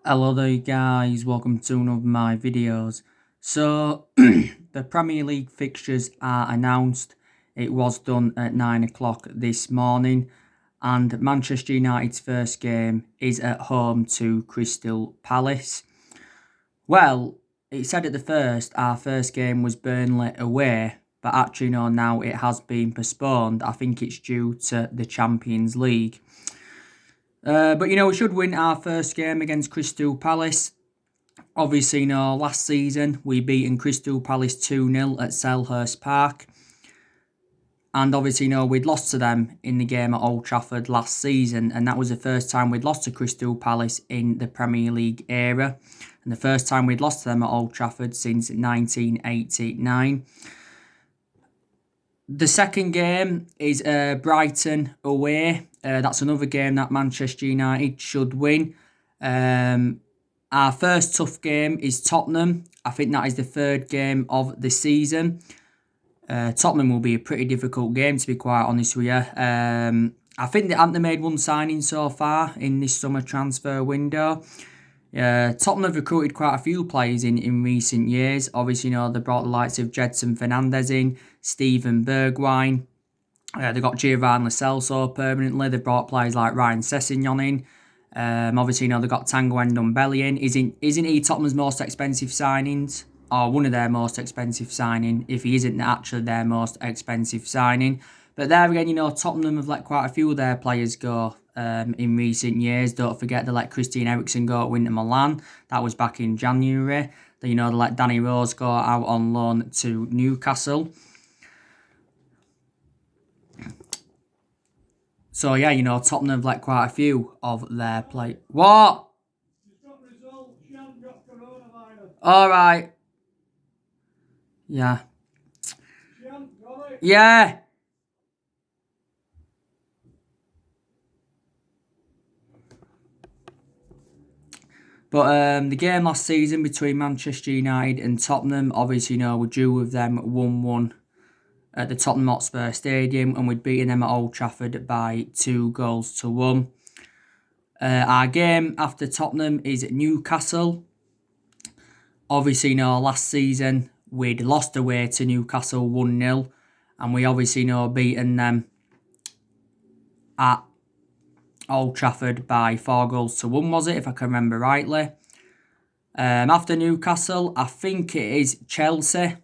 Hello there guys, welcome to one of my videos. So the Premier League fixtures are announced. It was done at 9 o'clock this morning, and Manchester United's first game is at home to Crystal Palace. Well, it said at the first our first game was Burnley away, but actually no, now it has been postponed. I think it's due to the Champions League. But we should win our first game against Crystal Palace. Obviously, last season we beaten Crystal Palace 2-0 at Selhurst Park. And obviously, we'd lost to them in the game at Old Trafford last season. And that was the first time we'd lost to Crystal Palace in the Premier League era. And the first time we'd lost to them at Old Trafford since 1989. The second game is Brighton away. That's another game that Manchester United should win. Our first tough game is Tottenham. I think that is the third game of the season. Tottenham will be a pretty difficult game, to be quite honest with you. I think they haven't made one signing so far in this summer transfer window. Tottenham have recruited quite a few players in recent years. Obviously, they brought the likes of Jedson Fernandez in, Steven Bergwijn. They got Giovanni Lo Celso permanently. They brought players like Ryan Sessegnon in. Obviously, they got Tanguy Ndombele in. Isn't he Tottenham's most expensive signings? Or one of their most expensive signing, if he isn't actually their most expensive signing. But there again, Tottenham have let quite a few of their players go in recent years. Don't forget they let Christian Eriksen go at Inter Milan. That was back in January. They let Danny Rose go out on loan to Newcastle. So yeah, Tottenham have let quite a few of their players. What? All right. Yeah. Yeah. But the game last season between Manchester United and Tottenham, obviously, we drew with them 1-1 at the Tottenham Hotspur Stadium, and we'd beaten them at Old Trafford by 2-1. Our game after Tottenham is at Newcastle. Obviously, last season we'd lost away to Newcastle 1-0, and we obviously beaten them at Old Trafford by 4-1, was it, if I can remember rightly. After Newcastle, I think it is Chelsea.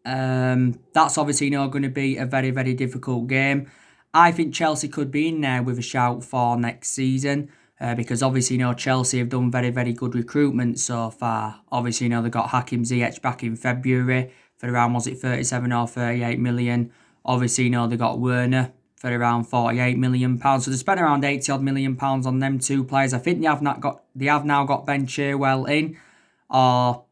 That's obviously going to be a very, very difficult game. I think Chelsea could be in there with a shout for next season. Because obviously, Chelsea have done very, very good recruitment so far. Obviously, they got Hakim Ziyech back in February for around, was it 37 or 38 million? Obviously, they got Werner for around 48 million pounds. So they spent around 80 odd million pounds on them two players. I think they have now got Ben Chilwell in, or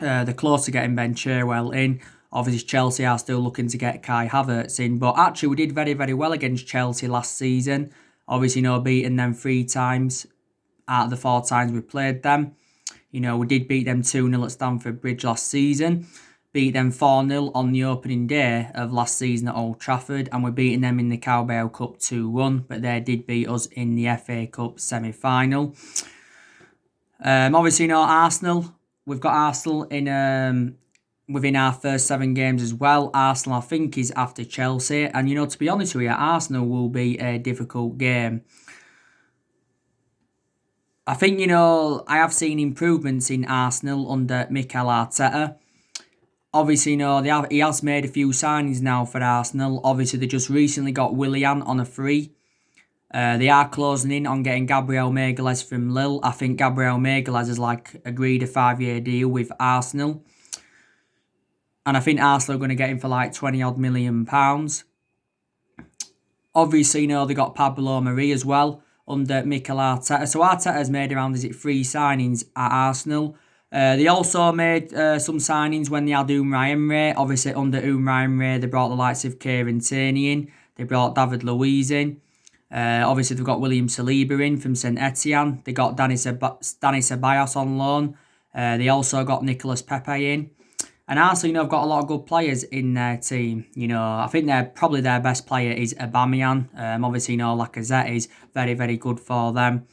they're close to getting Ben Chilwell in. Obviously, Chelsea are still looking to get Kai Havertz in. But actually, we did very, very well against Chelsea last season. Obviously, beating them 3 times out of the 4 times we played them. We did beat them 2-0 at Stamford Bridge last season. Beat them 4-0 on the opening day of last season at Old Trafford. And we're beating them in the Carabao Cup 2-1. But they did beat us in the FA Cup semi-final. Obviously, Arsenal. We've got Arsenal in within our first 7 games as well. Arsenal, I think, is after Chelsea. And, to be honest with you, Arsenal will be a difficult game. I think, I have seen improvements in Arsenal under Mikel Arteta. Obviously, he has made a few signings now for Arsenal. Obviously, they just recently got Willian on a free. They are closing in on getting Gabriel Magalhaes from Lille. I think Gabriel Magalhaes has agreed a 5-year deal with Arsenal. And I think Arsenal are going to get him for 20 odd million pounds. Obviously, they got Pablo Mari as well under Mikel Arteta. So Arteta has made around 3 signings at Arsenal. They also made some signings when they had Unai Emery. Obviously, under Unai Emery, they brought the likes of Kieran Tierney in. They brought David Luiz in. Obviously, they've got William Saliba in from St Etienne. They got Dani Ceballos on loan. They also got Nicolas Pepe in. And Arsenal, have got a lot of good players in their team. I think probably their best player is Aubameyang. Obviously, Lacazette is very, very good for them.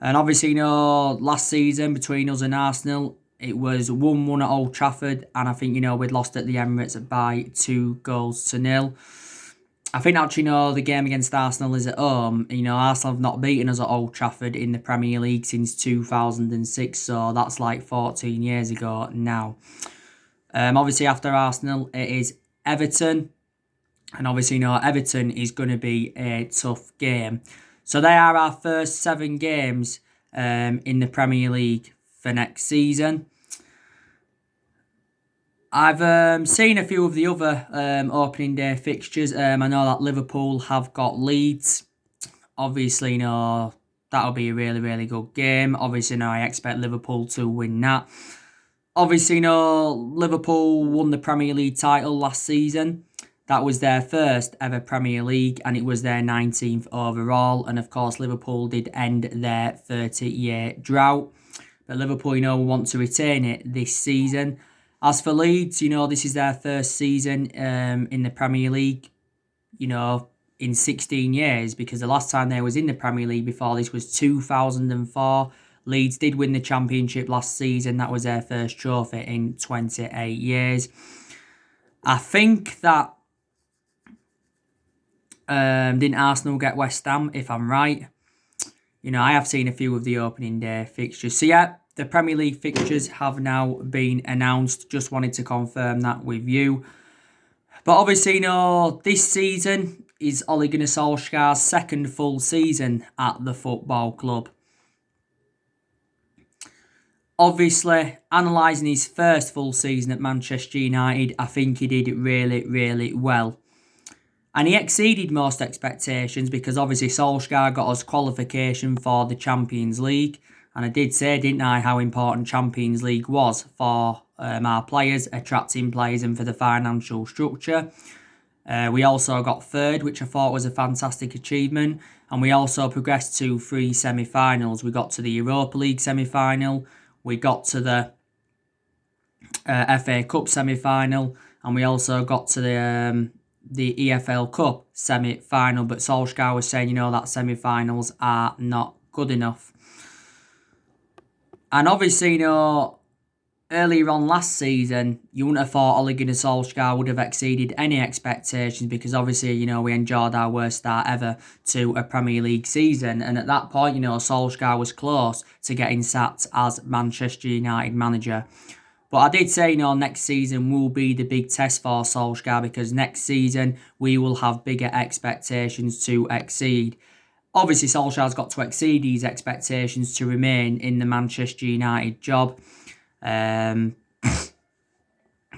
And obviously, last season between us and Arsenal, it was 1-1 at Old Trafford, and I think, we'd lost at the Emirates by 2-0. I think actually, the game against Arsenal is at home. Arsenal have not beaten us at Old Trafford in the Premier League since 2006, so that's like 14 years ago now. Obviously, after Arsenal, it is Everton. And obviously, Everton is going to be a tough game. So they are our first 7 games in the Premier League for next season. I've seen a few of the other opening day fixtures. I know that Liverpool have got Leeds. Obviously, that'll be a really, really good game. Obviously, I expect Liverpool to win that. Obviously, Liverpool won the Premier League title last season. That was their first ever Premier League, and it was their 19th overall. And of course, Liverpool did end their 30-year drought. But Liverpool, want to retain it this season. As for Leeds, this is their first season in the Premier League, in 16 years, because the last time they was in the Premier League before this was 2004. Leeds did win the Championship last season. That was their first trophy in 28 years. I think that didn't Arsenal get West Ham, if I'm right? I have seen a few of the opening day fixtures. So yeah, the Premier League fixtures have now been announced. Just wanted to confirm that with you. But obviously, this season is Ole Gunnar Solskjaer's second full season at the football club. Obviously, analysing his first full season at Manchester United, I think he did really, really well. And he exceeded most expectations because obviously Solskjaer got us qualification for the Champions League. And I did say, didn't I, how important Champions League was for our players, attracting players and for the financial structure. We also got third, which I thought was a fantastic achievement. And we also progressed to 3 semi-finals. We got to the Europa League semi-final. We got to the FA Cup semi-final. And we also got to the EFL Cup semi-final. But Solskjaer was saying, that semi-finals are not good enough. And obviously, earlier on last season, you wouldn't have thought Ole Gunnar Solskjaer would have exceeded any expectations because obviously, we enjoyed our worst start ever to a Premier League season. And at that point, Solskjaer was close to getting sacked as Manchester United manager. But I did say, next season will be the big test for Solskjaer because next season we will have bigger expectations to exceed. Obviously, Solskjaer's got to exceed these expectations to remain in the Manchester United job. But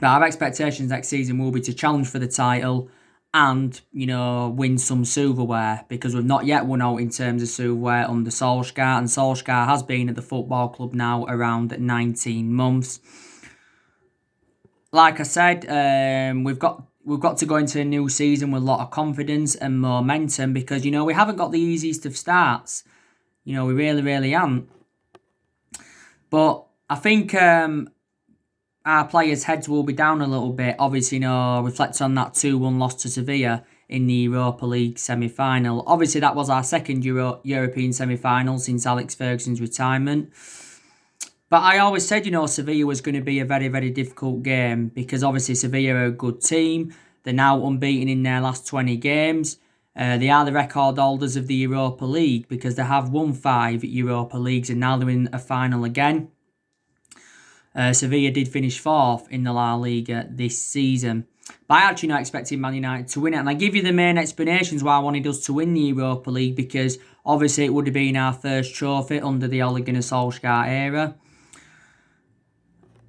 our expectations next season will be to challenge for the title and, win some silverware because we've not yet won out in terms of silverware under Solskjaer. And Solskjaer has been at the football club now around 19 months. Like I said, we've got to go into a new season with a lot of confidence and momentum because, we haven't got the easiest of starts. We really, really haven't. But I think our players' heads will be down a little bit. Obviously, reflect on that 2-1 loss to Sevilla in the Europa League semi-final. Obviously, that was our second European semi-final since Alex Ferguson's retirement. But I always said, Sevilla was going to be a very, very difficult game because obviously Sevilla are a good team. They're now unbeaten in their last 20 games. They are the record holders of the Europa League because they have won 5 Europa Leagues and now they're in a final again. Sevilla did finish 4th in the La Liga this season. But I actually not expecting Man United to win it. And I give you the main explanations why I wanted us to win the Europa League because obviously it would have been our first trophy under the Ole Gunnar Solskjaer era.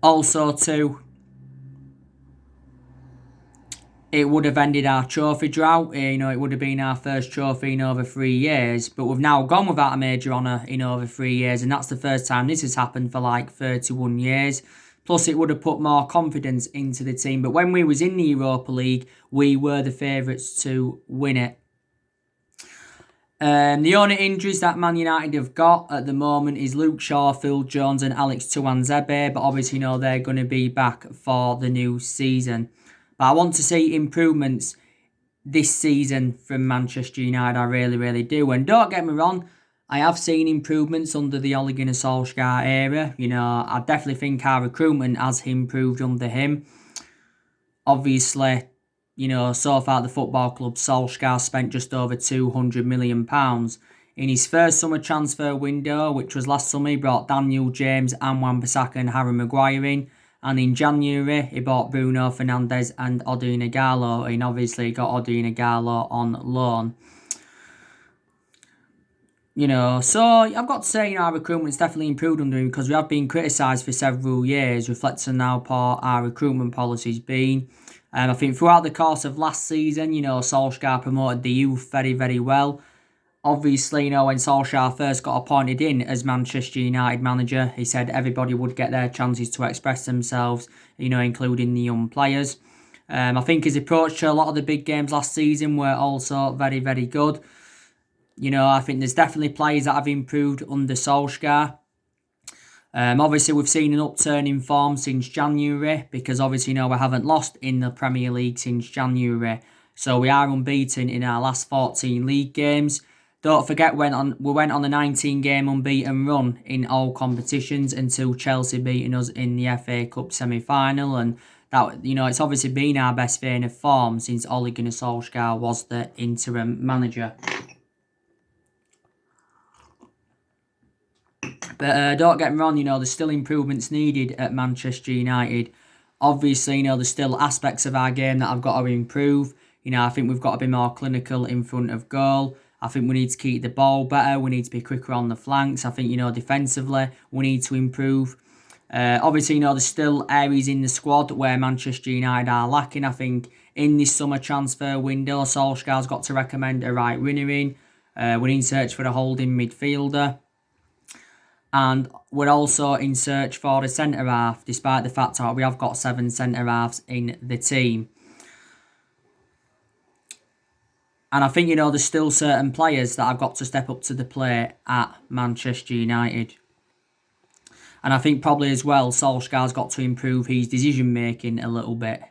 Also, too, it would have ended our trophy drought. It would have been our first trophy in over 3 years. But we've now gone without a major honour in over 3 years. And that's the first time this has happened for like 31 years. Plus, it would have put more confidence into the team. But when we was in the Europa League, we were the favourites to win it. The only injuries that Man United have got at the moment is Luke Shaw, Phil Jones and Alex Tuanzebe. But obviously, they're going to be back for the new season. But I want to see improvements this season from Manchester United. I really, really do. And don't get me wrong, I have seen improvements under the Ole Gunnar Solskjaer era. I definitely think our recruitment has improved under him. Obviously, so far at the football club, Solskjaer spent just over £200 million. In his first summer transfer window, which was last summer, he brought Daniel James and Wan-Bissaka and Harry Maguire in. And in January, he bought Bruno Fernandes and Odion Ighalo. And obviously, he got Odion Ighalo on loan. So I've got to say, our recruitment's definitely improved under him because we have been criticised for several years, reflecting how poor our recruitment policy's been. I think throughout the course of last season, Solskjaer promoted the youth very, very well. Obviously, when Solskjaer first got appointed in as Manchester United manager, he said everybody would get their chances to express themselves, including the young players. I think his approach to a lot of the big games last season were also very, very good. I think there's definitely players that have improved under Solskjaer. Obviously, we've seen an upturn in form since January because obviously, we haven't lost in the Premier League since January. So we are unbeaten in our last 14 league games. Don't forget, we went on a 19-game unbeaten run in all competitions until Chelsea beating us in the FA Cup semi-final. And that, it's obviously been our best vein of form since Ole Gunnar Solskjaer was the interim manager. But don't get me wrong, there's still improvements needed at Manchester United. Obviously, there's still aspects of our game that I've got to improve. I think we've got to be more clinical in front of goal. I think we need to keep the ball better. We need to be quicker on the flanks. I think, defensively, we need to improve. Obviously, there's still areas in the squad where Manchester United are lacking. I think in this summer transfer window, Solskjaer's got to recommend a right winner in. We need to search for a holding midfielder. And we're also in search for a centre-half, despite the fact that we have got 7 centre-halves in the team. And I think, there's still certain players that have got to step up to the plate at Manchester United. And I think probably as well, Solskjaer's got to improve his decision-making a little bit.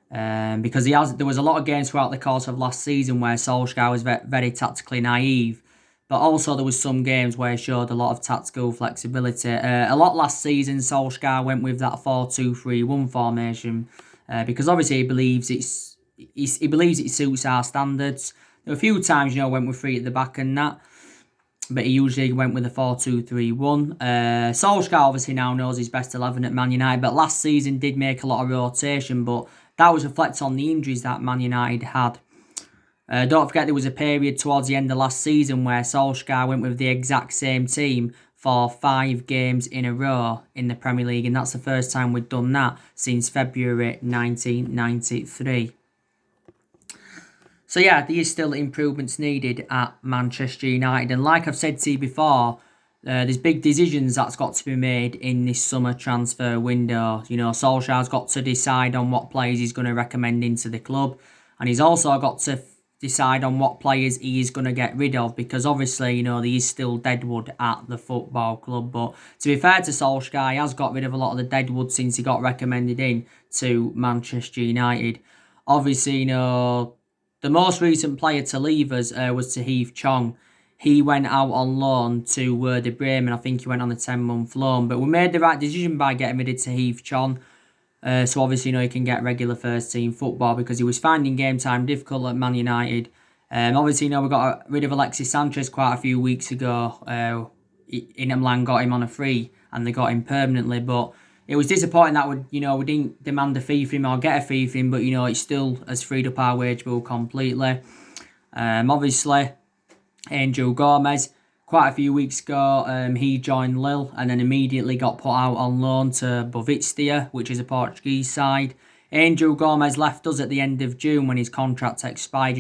Because there was a lot of games throughout the course of last season where Solskjaer was very tactically naive. But also there was some games where he showed a lot of tactical flexibility. A lot last season, Solskjaer went with that 4-2-3-1 formation because obviously he believes it suits our standards. There were a few times, went with 3 at the back and that, but he usually went with a 4-2-3-1. Solskjaer obviously now knows his best 11 at Man United, but last season did make a lot of rotation, but that was reflected on the injuries that Man United had. Don't forget there was a period towards the end of last season where Solskjaer went with the exact same team for 5 games in a row in the Premier League, and that's the first time we've done that since February 1993. So yeah, there is still improvements needed at Manchester United, and like I've said to you before, there's big decisions that's got to be made in this summer transfer window. Solskjaer's got to decide on what players he's going to recommend into the club, and he's also got to decide on what players he is going to get rid of because obviously, there is still deadwood at the football club. But to be fair to Solskjaer, he has got rid of a lot of the deadwood since he got recommended in to Manchester United. Obviously, the most recent player to leave us was Tahith Chong. He went out on loan to Werder Bremen. I think he went on a 10-month loan. But we made the right decision by getting rid of Tahith Chong. So obviously, he can get regular first-team football because he was finding game time difficult at Man United. Obviously, we got rid of Alexis Sanchez quite a few weeks ago. Inter Milan got him on a free and they got him permanently. But it was disappointing that we didn't demand a fee for him or get a fee for him. But, it still has freed up our wage bill completely. Obviously, Angel Gomez, quite a few weeks ago, he joined Lille and then immediately got put out on loan to Boavista, which is a Portuguese side. Angel Gomez left us at the end of June when his contract expired.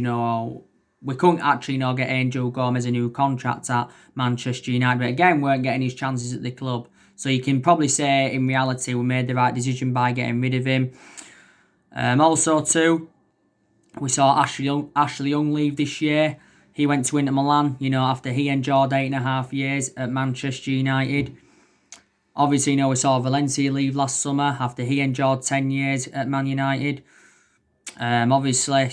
We couldn't actually get Angel Gomez a new contract at Manchester United, but again, weren't getting his chances at the club. So you can probably say, in reality, we made the right decision by getting rid of him. Also, too, we saw Ashley Young leave this year. He went to Inter Milan, after he endured 8.5 years at Manchester United. Obviously, we saw Valencia leave last summer after he endured 10 years at Man United. Obviously,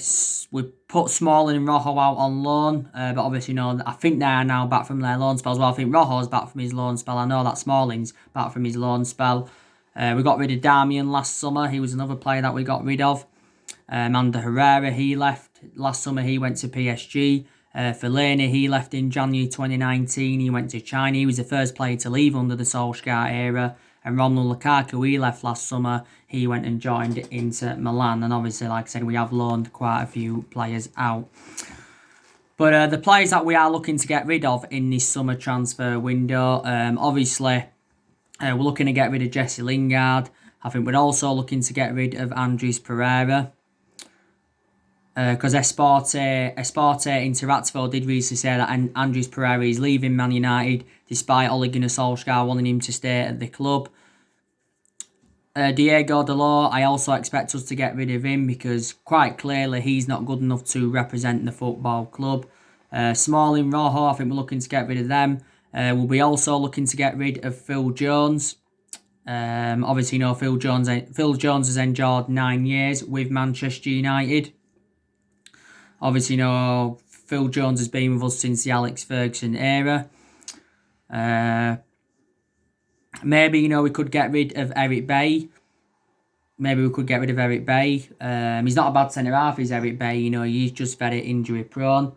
we put Smalling and Rojo out on loan, but obviously, I think they are now back from their loan spell as well. I think Rojo's back from his loan spell. I know that Smalling's back from his loan spell. We got rid of Darmian last summer. He was another player that we got rid of. Ander Herrera, he left last summer. He went to PSG. Fellaini, he left in January 2019. He went to China. He was the first player to leave under the Solskjaer era. And Romelu Lukaku, he left last summer. He went and joined Inter Milan. And obviously, like I said, we have loaned quite a few players out. But the players that we are looking to get rid of in this summer transfer window, obviously, we're looking to get rid of Jesse Lingard. I think we're also looking to get rid of Andres Pereira. Because Esporte Interactivo did recently say that Andres Pereira is leaving Man United despite Ole Gunnar Solskjaer wanting him to stay at the club. Diego Dalot, I also expect us to get rid of him because quite clearly he's not good enough to represent the football club. Smalling, Rojo, I think we're looking to get rid of them. We'll be also looking to get rid of Phil Jones. Obviously, Phil Jones has endured 9 years with Manchester United. Obviously, Phil Jones has been with us since the Alex Ferguson era. Maybe, we could get rid of Eric Bay. He's not a bad centre-half, is Eric Bay. He's just very injury-prone.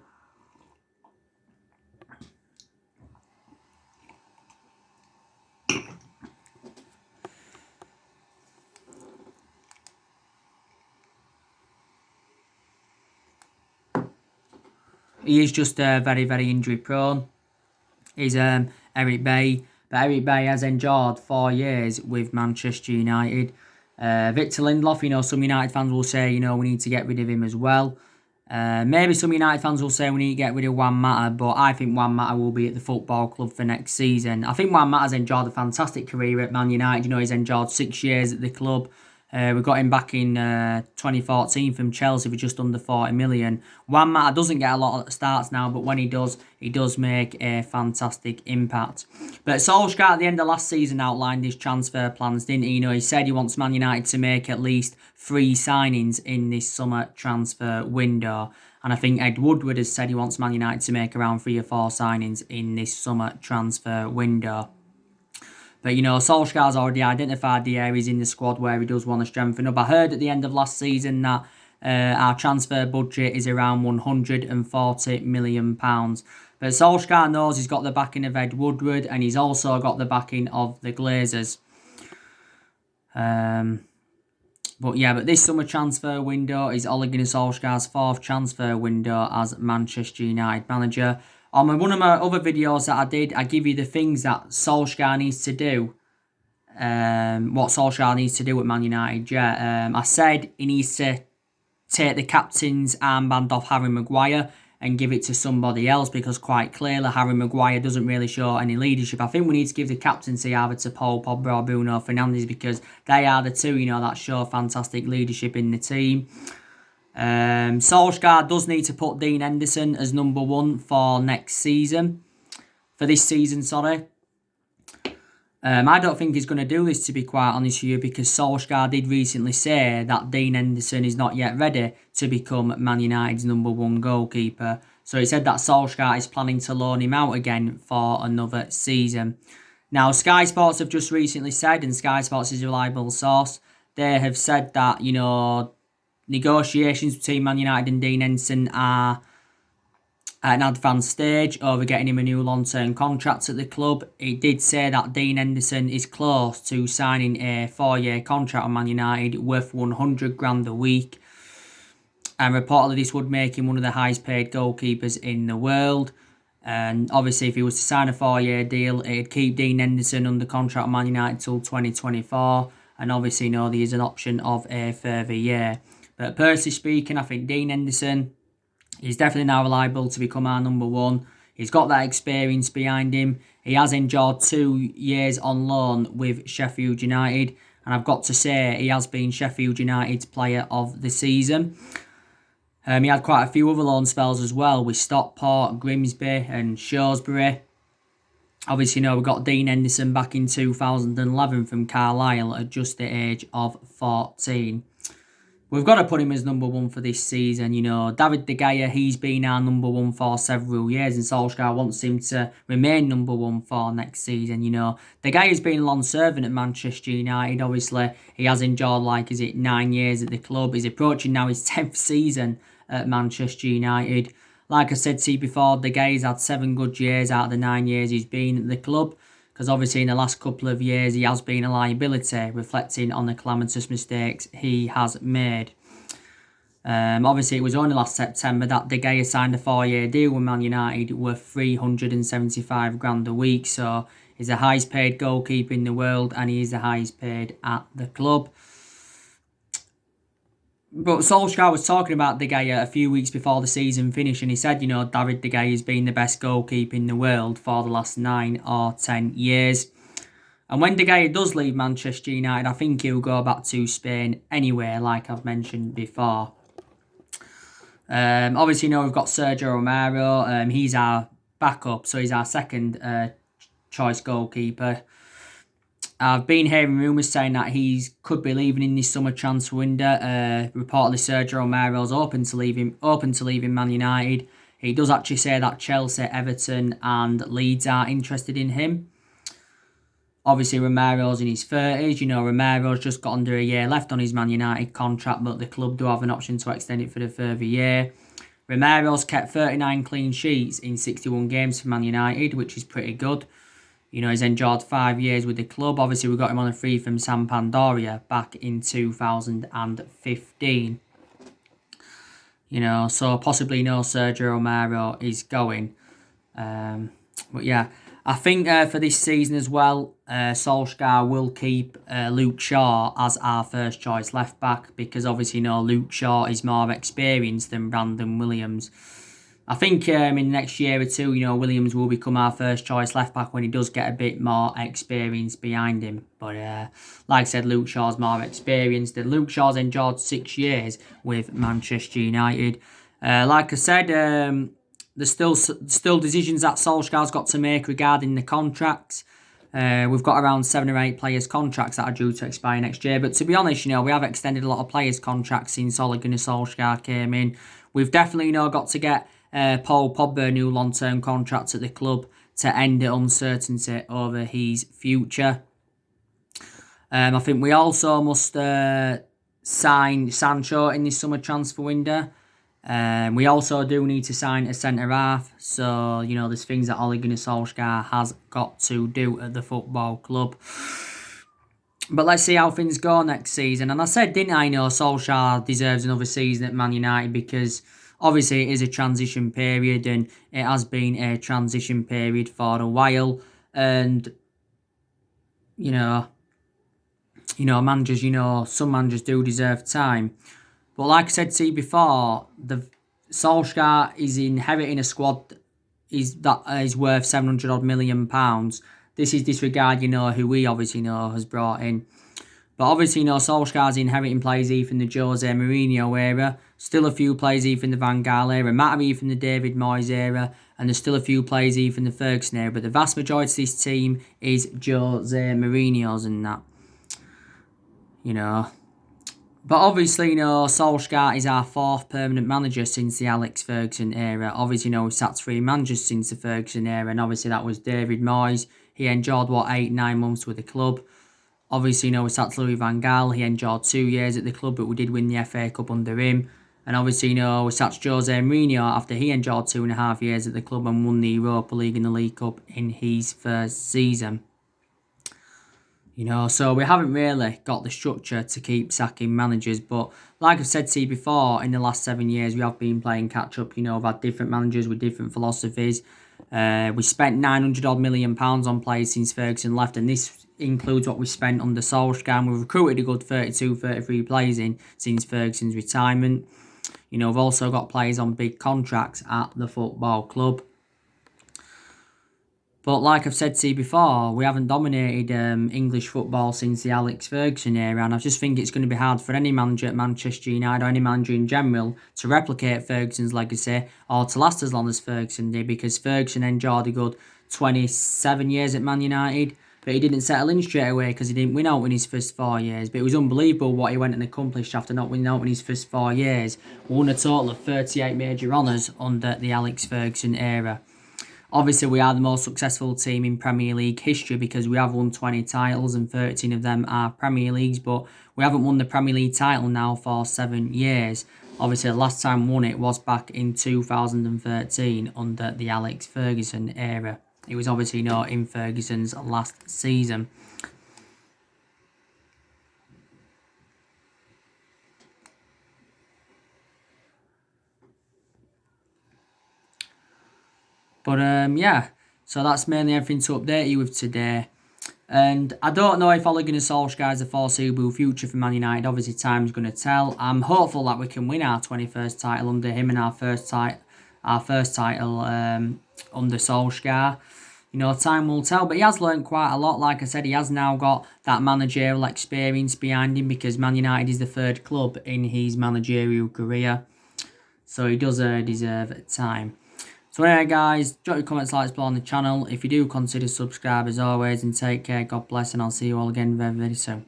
He is just very, very injury-prone. He's Eric Bay. But Eric Bay has endured 4 years with Manchester United. Victor Lindelof, some United fans will say, we need to get rid of him as well. Maybe some United fans will say we need to get rid of Juan Mata, but I think Juan Mata will be at the football club for next season. I think Juan Mata's enjoyed a fantastic career at Man United. He's enjoyed 6 years at the club. We got him back in 2014 from Chelsea for just under 40 million. Juan Mata doesn't get a lot of starts now, but when he does make a fantastic impact. But Solskjaer at the end of last season outlined his transfer plans, didn't he? He said he wants Man United to make at least 3 signings in this summer transfer window. And I think Ed Woodward has said he wants Man United to make around 3 or 4 signings in this summer transfer window. But, Solskjaer's already identified the areas in the squad where he does want to strengthen up. I heard at the end of last season that our transfer budget is around £140 million. But Solskjaer knows he's got the backing of Ed Woodward and he's also got the backing of the Glazers. But this summer transfer window is Ole Gunnar Solskjaer's 4th transfer window as Manchester United manager. On one of my other videos that I did, I give you the things that Solskjaer needs to do. What Solskjaer needs to do at Man United. I said he needs to take the captain's armband off Harry Maguire and give it to somebody else because quite clearly Harry Maguire doesn't really show any leadership. I think we need to give the captaincy either to Paul Pogba or Bruno Fernandes because they are the two, that show fantastic leadership in the team. Solskjaer does need to put Dean Henderson as number 1 for this season. I don't think he's going to do this, to be quite honest with you, because Solskjaer did recently say that Dean Henderson is not yet ready to become Man United's number 1 goalkeeper. So he said that Solskjaer is planning to loan him out again for another season. Now, Sky Sports have just recently said, and Sky Sports is a reliable source, they have said that, negotiations between Man United and Dean Henderson are at an advanced stage over getting him a new long-term contract at the club. It did say that Dean Henderson is close to signing a 4-year contract on Man United worth 100 grand a week. And reportedly this would make him one of the highest paid goalkeepers in the world. And obviously if he was to sign a 4-year deal, it'd keep Dean Henderson under contract on Man United till 2024. And obviously there is an option of a further year. But personally speaking, I think Dean Henderson is definitely now reliable to become our number 1. He's got that experience behind him. He has enjoyed 2 years on loan with Sheffield United. And I've got to say, he has been Sheffield United's player of the season. He had quite a few other loan spells as well with Stockport, Grimsby and Shrewsbury. Obviously, we got Dean Henderson back in 2011 from Carlisle at just the age of 14. we've got to put him as number one for this season. David De Gea, he's been our number one for several years, and Solskjaer wants him to remain number one for next season. De Gea's been a long servant at Manchester United. Obviously, he has enjoyed 9 years at the club. He's approaching now his 10th season at Manchester United. Like I said to you before, De Gea's had 7 good years out of the 9 years he's been at the club. Because obviously in the last couple of years he has been a liability, reflecting on the calamitous mistakes he has made. Obviously it was only last September that De Gea signed a 4-year deal with Man United worth 375 grand a week. So he's the highest paid goalkeeper in the world, and he is the highest paid at the club. But Solskjaer was talking about De Gea a few weeks before the season finished, and he said, David De Gea has been the best goalkeeper in the world for the last 9 or 10 years. And when De Gea does leave Manchester United, I think he'll go back to Spain anyway, like I've mentioned before. Obviously, we've got Sergio Romero. He's our backup, so he's our second choice goalkeeper. I've been hearing rumours saying that he could be leaving in this summer transfer window. Reportedly, Sergio Romero's open to leaving Man United. He does actually say that Chelsea, Everton and Leeds are interested in him. Obviously, Romero's in his 30s. Romero's just got under a year left on his Man United contract, but the club do have an option to extend it for the further year. Romero's kept 39 clean sheets in 61 games for Man United, which is pretty good. He's enjoyed 5 years with the club. Obviously, we got him on a free from Sampdoria back in 2015. So possibly Sergio Romero is going. But yeah, I think for this season as well, Solskjaer will keep Luke Shaw as our first choice left back, because obviously Luke Shaw is more experienced than Brandon Williams. I think in the next year or two, Williams will become our first choice left back when he does get a bit more experience behind him. But like I said, Luke Shaw's more experienced. And Luke Shaw's enjoyed 6 years with Manchester United. Like I said, there's still decisions that Solskjaer's got to make regarding the contracts. We've got around 7 or 8 players' contracts that are due to expire next year. But to be honest, we have extended a lot of players' contracts since Ole Gunnar Solskjaer came in. We've definitely, got to get Paul Pogba a new long-term contract at the club to end the uncertainty over his future. I think we also must sign Sancho in this summer transfer window. We also do need to sign a centre-half. So, there's things that Ole Gunnar Solskjaer has got to do at the football club. But let's see how things go next season. And I said, didn't I, Solskjaer deserves another season at Man United, because obviously it is a transition period, and it has been a transition period for a while. And, managers, some managers do deserve time. But like I said to you before, the Solskjaer is inheriting a squad that is worth £700 million. This is disregarding, who we obviously has brought in. But obviously, Solskjaer's inheriting players either from the Jose Mourinho era, still a few players either from the Van Gaal era, might have even from the David Moyes era, and there's still a few players either from the Ferguson era. But the vast majority of this team is Jose Mourinho's and that. But obviously, Solskjaer is our 4th permanent manager since the Alex Ferguson era. Obviously, we've sat 3 managers since the Ferguson era, and obviously that was David Moyes. He enjoyed, 8-9 months with the club. Obviously, we sat Louis Van Gaal. He enjoyed 2 years at the club, but we did win the FA Cup under him. And obviously, we sat Jose Mourinho after he enjoyed 2.5 years at the club and won the Europa League and the League Cup in his first season. So we haven't really got the structure to keep sacking managers. But like I've said to you before, in the last 7 years, we have been playing catch-up. We've had different managers with different philosophies. We spent £900 million on players since Ferguson left, and this includes what we spent under Solskjaer. We've recruited a good 32, 33 players in since Ferguson's retirement. We've also got players on big contracts at the football club. But like I've said to you before, we haven't dominated English football since the Alex Ferguson era, and I just think it's going to be hard for any manager at Manchester United or any manager in general to replicate Ferguson's legacy or to last as long as Ferguson did, because Ferguson enjoyed a good 27 years at Man United. but he didn't settle in straight away because he didn't win out in his first 4 years. But it was unbelievable what he went and accomplished after not winning out in his first 4 years. Won a total of 38 major honours under the Alex Ferguson era. Obviously, we are the most successful team in Premier League history because we have won 20 titles and 13 of them are Premier Leagues, but we haven't won the Premier League title now for 7 years. Obviously, the last time we won it was back in 2013 under the Alex Ferguson era. It was obviously not in Ferguson's last season. But yeah, so that's mainly everything to update you with today. And I don't know if Ole Gunnar Solskjaer is the foreseeable future for Man United. Obviously, time's going to tell. I'm hopeful that we can win our 21st title under him and our first title under Solskjaer. You know, time will tell. But he has learned quite a lot. Like I said, he has now got that managerial experience behind him because Man United is the third club in his managerial career. So he does deserve time. So anyway guys, drop your comments, like, explore on the channel. If you do, consider subscribe as always, and take care, God bless, and I'll see you all again very, very soon.